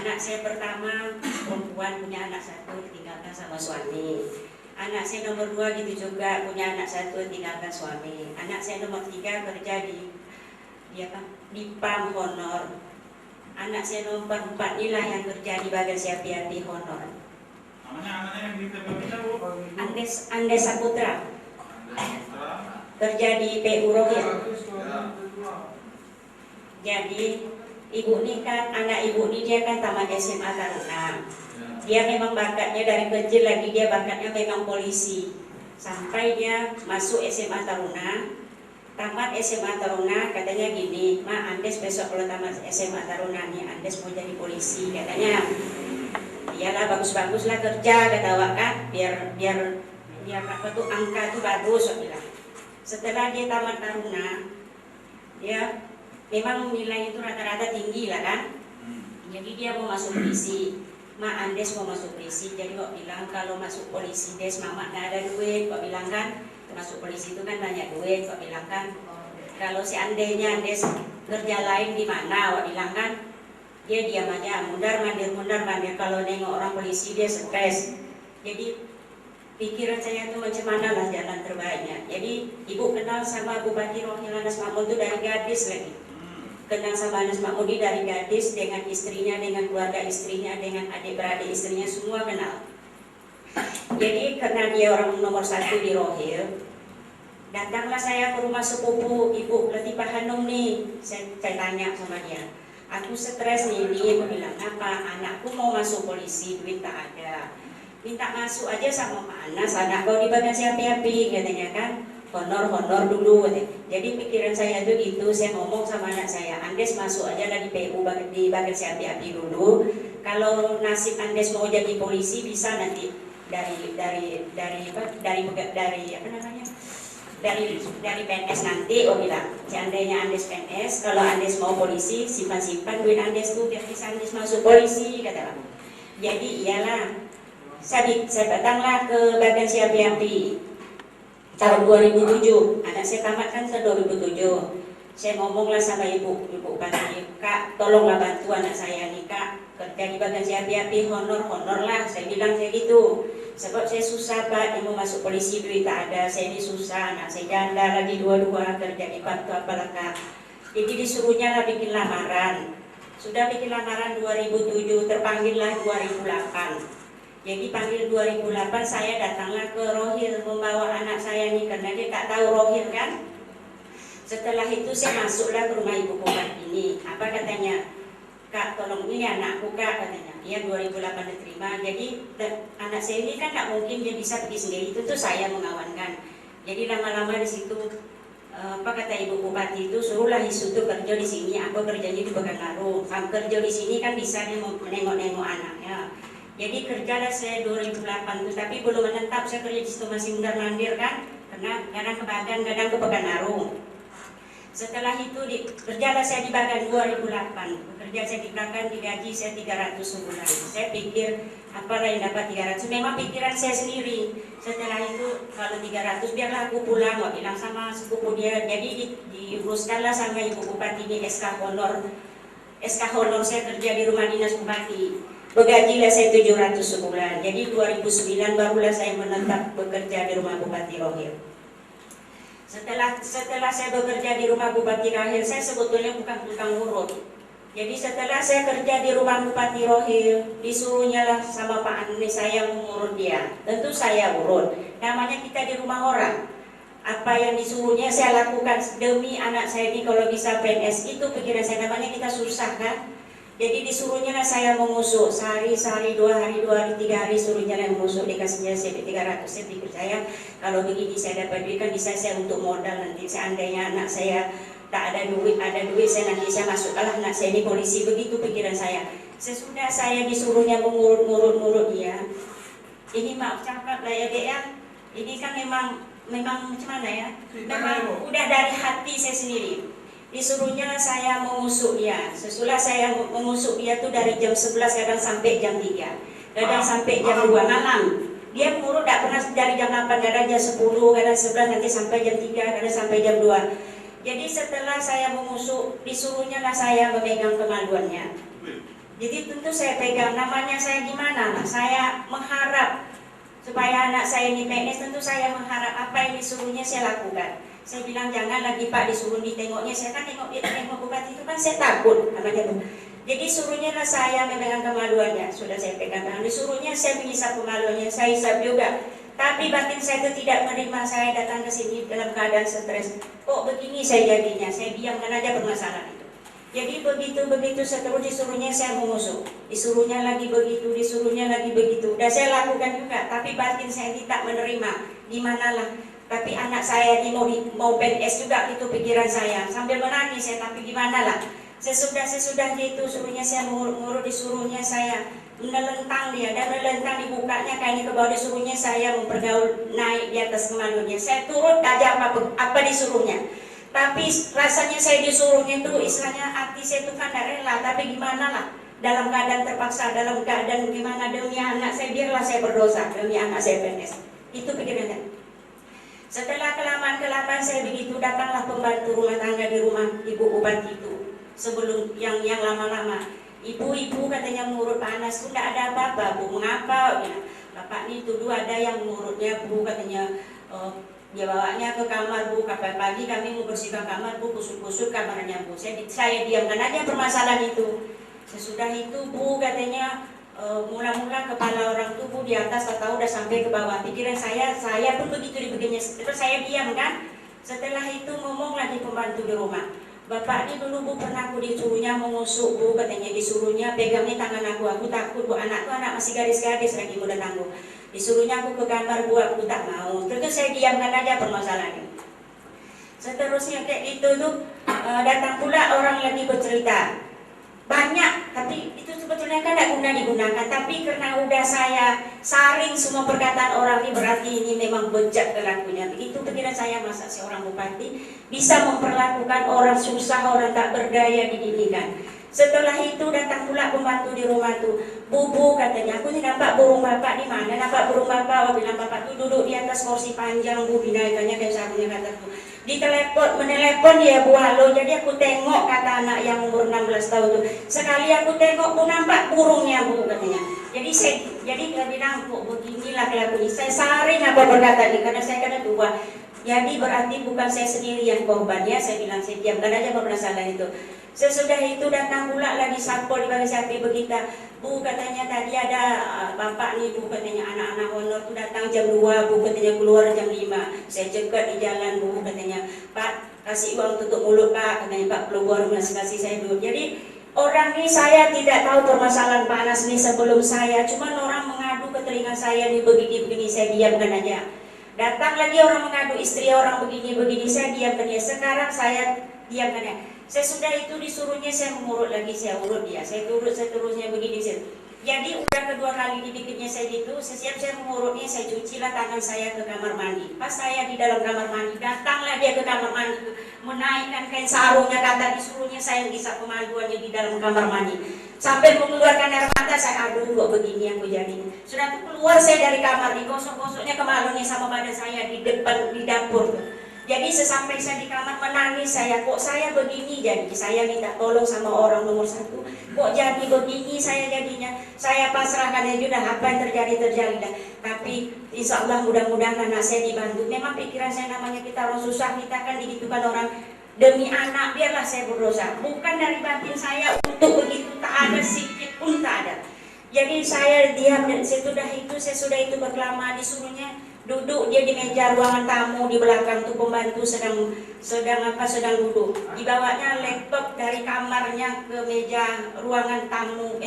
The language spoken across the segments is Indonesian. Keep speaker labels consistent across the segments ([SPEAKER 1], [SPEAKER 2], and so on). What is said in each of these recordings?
[SPEAKER 1] Anak saya pertama perempuan, punya anak satu, ditinggalkan sama suami. Anak saya nomor 2 gitu juga, punya anak satu, tinggalkan suami. Anak saya nomor 3 kerja di PAM honor. Anak saya nomor 4 inilah yang kerja di bagian siapi-api honor.
[SPEAKER 2] Anaknya yang kita Bu?
[SPEAKER 1] Andes Saputra. Kerja di PU Rohir. Jadi ibu ini kan, anak ibu ini dia kan tamat SMA Taruna. Dia memang bakatnya dari kecil lagi, dia bakatnya memang polisi. Sampai dia masuk SMA Taruna, tamat SMA Taruna, katanya gini, Ma, Andes besok kalau tamat SMA Taruna nih, Andes mau jadi polisi, katanya. Iyalah bagus-baguslah kerja, kata Wak kan, biar apa tuh angka tuh bagus, Wak bilang. Setelah dia tamat Taruna, dia memang nilai itu rata-rata tinggi lah kan. Jadi dia mau masuk polisi. Ma, Andes mau masuk polisi, jadi Wak bilang kalau masuk polisi Des, Mama gak ada duit, Wak bilang kan. Masuk polisi itu kan banyak duit, Wak bilang kan. Kalau seandainya Andes kerja lain di mana, Wak bilang kan. Dia diam aja, mundar mandir. Kalau nengok orang polisi dia stres. Jadi pikiran saya itu macam mana lah jalan terbaiknya. Jadi ibu kenal sama Bupati Rohil Anas Makmun itu dari gadis lagi. Kenal sama Anas Makmun dari gadis, dengan istrinya, dengan keluarga istrinya, dengan adik-beradik istrinya, semua kenal. Jadi karena dia orang nomor 1 di Rohil, datanglah saya ke rumah sepupu Ibu Latifah Hanum nih. Saya tanya sama dia, aku stres nih, dia bilang apa? Anakku mau masuk polisi, duit tak ada. Minta masuk aja sama Pak Anas, anak kau di bagian siapi-api, katanya kan. Honor dulu. Jadi pikiran saya itu gitu, saya ngomong sama anak saya, Andes masuk aja lah di PU di bagian siapi-api dulu. Kalau nasib Andes mau jadi polisi bisa nanti dari PNS nanti. Oh bilang, seandainya Andes PNS, kalau Andes mau polisi, simpan duit Andes tuh biar bisa Andes masuk polisi, kata aku. Jadi iyalah, saya datanglah ke bagian siapi-api tahun 2007, anak saya tamat kan tahun 2007. Saya ngomonglah sama ibu Bupati, Kak, tolonglah bantu anak saya nih Kak, kerja di bagian siapi-api honor lah, saya bilang kayak gitu. Sebab saya susah Pak, dia mau masuk polisi duit tak ada, saya ini susah, anak saya janda lagi dua-dua, kerja di bantu apalah Kak. Jadi disuruhnya lah bikin lamaran. Sudah bikin lamaran 2007, terpanggillah 2008. Jadi panggil 2008, saya datanglah ke Rohil membawa anak saya nih, karena dia tak tahu Rohil kan. Setelah itu saya masuklah ke rumah ibu Bupati ini. Apa katanya? Kak, tolong ini anakku Kak, katanya. Iya 2008 diterima. Jadi anak saya ini kan tak mungkin dia bisa pergi sendiri, itu tuh saya mengawankan. Jadi lama-lama di situ apa kata ibu Bupati itu, suruhlah Isu tuh kerja di sini, aku kerjanya di Pekanbaru. Kerja di sini kan bisa dia menengok-nengok anaknya. Jadi kerjalah saya 2008 itu, tapi belum menetap, saya kerja di situ masih mundar-mandir kan, karena kadang ke Bagan, kadang ke Pekanbaru. Setelah itu kerjalah saya di Bagan 2008, kerja saya di Bagan, digaji saya 300 sebulan. Saya pikir apalah yang dapat 300, memang pikiran saya sendiri. Setelah itu kalau 300 biarlah aku pulang, wak bilang sama sepupu dia. Jadi diuruskanlah sama ibu Bupati ini SK honor saya kerja di rumah dinas Bupati. Bergajilah saya 700 sebulan. Jadi 2009 barulah saya menetap bekerja di rumah Bupati Rohil. Setelah saya bekerja di rumah Bupati Rohil, saya sebetulnya bukan tukang urut. Jadi setelah saya kerja di rumah Bupati Rohil, disuruhnya lah sama Pak Anies saya mengurut dia. Tentu saya urut. Namanya kita di rumah orang. Apa yang disuruhnya saya lakukan demi anak saya ini kalau bisa PNS, itu pikiran saya. Namanya kita susah kan. Jadi disuruhnya lah saya mengusuk sehari, 2 hari, 3 hari, suruhnya lah mengusuk, dikasihnya saya 300. Saya pikir saya kalau begini saya dapat duit kan bisa saya untuk modal nanti. Seandainya anak saya tak ada duit, saya nanti saya masukkanlah anak saya ini polisi, begitu pikiran saya. Sesudah saya disuruhnya mengurut dia, ini maaf cakap lah ya Dek ya, ini kan memang macam mana ya, memang udah dari hati saya sendiri. Disuruhnya saya mengusuk dia. Sesudah saya mengusuk dia tuh dari jam 11 kadang sampai jam 3, kadang sampai jam 2 malam. Dia mengurut tak pernah dari jam 8, kadang jam 10, kadang 11, nanti sampai jam 3, kadang sampai jam 2. Jadi setelah saya mengusuk, disuruhnya lah saya memegang kemaluannya. Jadi tentu saya pegang, namanya saya gimana lah, saya mengharap supaya anak saya ini PNS, tentu saya mengharap apa yang disuruhnya saya lakukan. Saya bilang jangan lagi Pak disuruh ditengoknya, saya kan tengok dia tengok bupati itu kan saya takut namanya tuh. Jadi suruhnya lah saya memegang kemaluannya, sudah saya pegang tangan, disuruhnya saya menghisap kemaluannya, saya hisap juga. Tapi batin saya itu tidak menerima, saya datang ke sini dalam keadaan stres. Kok begini saya jadinya, saya diamkan aja permasalahan itu. Jadi begitu seterus disuruhnya saya mengusuk, disuruhnya lagi begitu, disuruhnya lagi begitu. Dan saya lakukan juga, tapi batin saya tidak menerima. Gimana lah? Tapi anak saya ini mau PNS juga, itu pikiran saya. Sambil menangis saya, tapi gimana lah? Sesudah itu suruhnya saya mengurut, disuruhnya saya menelentang dia, dan menelentang dibukanya kain ke bawah, disuruhnya saya mempergaul naik di atas kemaluannya. Saya turut aja apa disuruhnya. Tapi rasanya saya disuruhnya itu istilahnya hati saya itu kan tidak rela, tapi gimana lah, dalam keadaan terpaksa, dalam keadaan gimana, demi anak saya, biarlah saya berdosa demi anak saya PNS. Itu pikirannya. Setelah kelamaan saya begitu, datanglah pembantu rumah tangga di rumah ibu bupati itu. Sebelum yang lama-lama, ibu katanya mengurut Pak Anas itu tidak ada apa-apa. Bu, mengapa? Ya, Bapak ini tuduh ada yang mengurutnya, Bu, katanya dia bawanya ke kamar, Bu, kapan pagi kami mau bersihkan kamar, Bu, kusut-kusut kamarnya, Bu. Saya diamkan aja permasalahan itu. Sesudah itu, Bu, katanya mula-mula kepala orang tuh, Bu, di atas tahu udah sampai ke bawah. Pikiran saya pun begitu dibegininya. Terus saya diam kan. Setelah itu ngomong lagi pembantu di rumah. Bapak ini dulu, Bu, pernah aku disuruhnya mengusuk, Bu, katanya disuruhnya pegangnya tangan aku takut, Bu, anakku anak masih gadis-gadis lagi muda tangguh. Disuruhnya aku ke kamar, Bu, aku tak mau. Terus saya diamkan aja permasalahan ini. Seterusnya kayak gitu tuh datang pula orang lagi bercerita banyak, tapi itu sebetulnya kan tidak guna digunakan. Tapi karena udah saya saring semua perkataan orang ini, berarti ini memang bejat kelakunya. Itu pikiran saya, masa seorang bupati bisa memperlakukan orang susah, orang tak berdaya didirikan. Setelah itu datang pula pembantu di rumah tuh, Bu, katanya aku ini nampak burung bapak di mana? Nampak burung bapak? Bilang bapak tuh duduk di atas kursi panjang, Bu, dinaikannya kayak sarungnya, kataku. Menelepon dia, Bu, halo. Jadi aku tengok, kata anak yang umur 16 tahun tuh. Sekali aku tengok, Bu, nampak burungnya, Bu, katanya. Jadi dia bilang, kok beginilah kelakuannya. Saya saring apa berkata ini, karena saya kena tua. Jadi berarti bukan saya sendiri yang korban, ya. Saya bilang saya diamkan aja permasalahan itu. Sesudah itu datang pula lagi satpol di bagian sapi begitu, Bu, katanya tadi ada bapak nih, Bu, katanya anak-anak honor tuh datang jam 2, Bu, katanya keluar jam 5. Saya cegat di jalan, Bu, katanya Pak kasih uang tutup mulut, Pak, katanya Pak keluar masih kasih saya duit. Jadi orang ini saya tidak tahu permasalahan Pak Anas ini sebelum saya, cuman orang mengadu ke telinga saya nih begini-begini, saya diamkan aja. Datang lagi orang mengadu istri orang begini-begini, saya diamkan ya. Sekarang saya diamkan ya. Sesudah itu disuruhnya saya mengurut lagi, saya urut dia, saya turut seterusnya begini. Jadi udah kedua kali dibikinnya saya gitu, sesiap saya mengurutnya, saya cucilah tangan saya ke kamar mandi. Pas saya di dalam kamar mandi, datanglah dia ke kamar mandi, menaikkan kain sarungnya, kata disuruhnya saya ngisap kemaluannya di dalam kamar mandi. Sampai mengeluarkan air mata, saya aduh kok begini yang kejadian. Sudah tuh keluar saya dari kamar, digosok-gosoknya kemaluannya sama badan saya di depan di dapur tuh. Jadi sesampai saya di kamar menangis saya, kok saya begini, jadi saya minta tolong sama orang nomor 1, kok jadi begini saya jadinya. Saya pasrahkan aja udah, apa yang terjadi dah. Tapi insya Allah mudah-mudahan anak saya dibantu. Memang pikiran saya namanya kita orang susah, kita kan digitukan orang demi anak, biarlah saya berdosa. Bukan dari batin saya untuk begitu, tak ada sikit pun tak ada. Jadi saya diam, dan sesudah itu berkelama disuruhnya duduk dia di meja ruangan tamu di belakang tuh, pembantu sedang duduk. Dibawanya laptop dari kamarnya ke meja ruangan tamu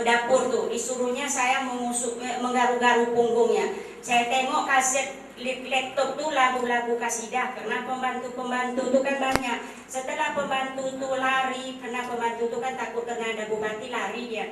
[SPEAKER 1] dapur tuh. Disuruhnya saya menggaru-garu punggungnya. Saya tengok kaset laptop tuh lagu-lagu kasidah, karena pembantu tuh kan banyak. Setelah pembantu tuh lari, karena pembantu tuh kan takut karena ada bupati, lari dia.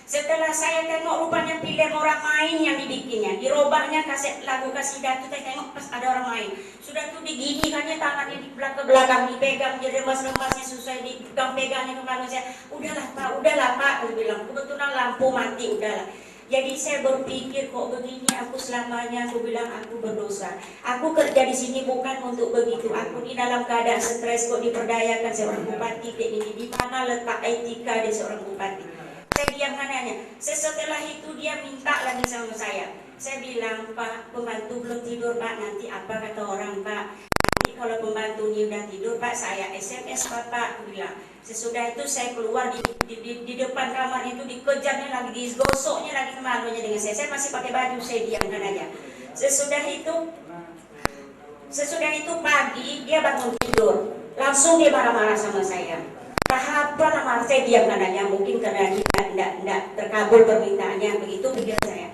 [SPEAKER 1] Setelah saya tengok rupanya film orang main yang dibikinnya, dirobahnya kaset lagu kasidah itu, saya tengok pas ada orang main. Sudah tuh diginikannya tangannya di belakang dipegang, jadi remas-remasnya susah dipegang-pegangnya ke belakang saya. Udahlah Pak, aku bilang, kebetulan lampu mati, udahlah. Jadi saya berpikir kok begini aku selamanya, aku bilang aku berdosa. Aku kerja di sini bukan untuk begitu. Aku di dalam keadaan stres kok diperdayakan seorang bupati kayak ini. Di mana letak etika di seorang bupati? Saya diam kanannya. Setelah itu dia minta lagi sama saya. Saya bilang, Pak, pembantu belum tidur Pak. Nanti apa kata orang Pak? Nanti kalau pembantu ini udah tidur Pak, saya SMS Bapak. Aku bilang. Sesudah itu saya keluar di depan kamar itu, dikejarnya lagi, digosoknya lagi kemalunya dengan saya. Saya masih pakai baju, saya diamkan aja. Sesudah itu pagi dia bangun tidur, langsung dia marah-marah sama saya. Apa marah, saya diamkan aja, mungkin karena dia tidak terkabul permintaannya, begitu pikir saya.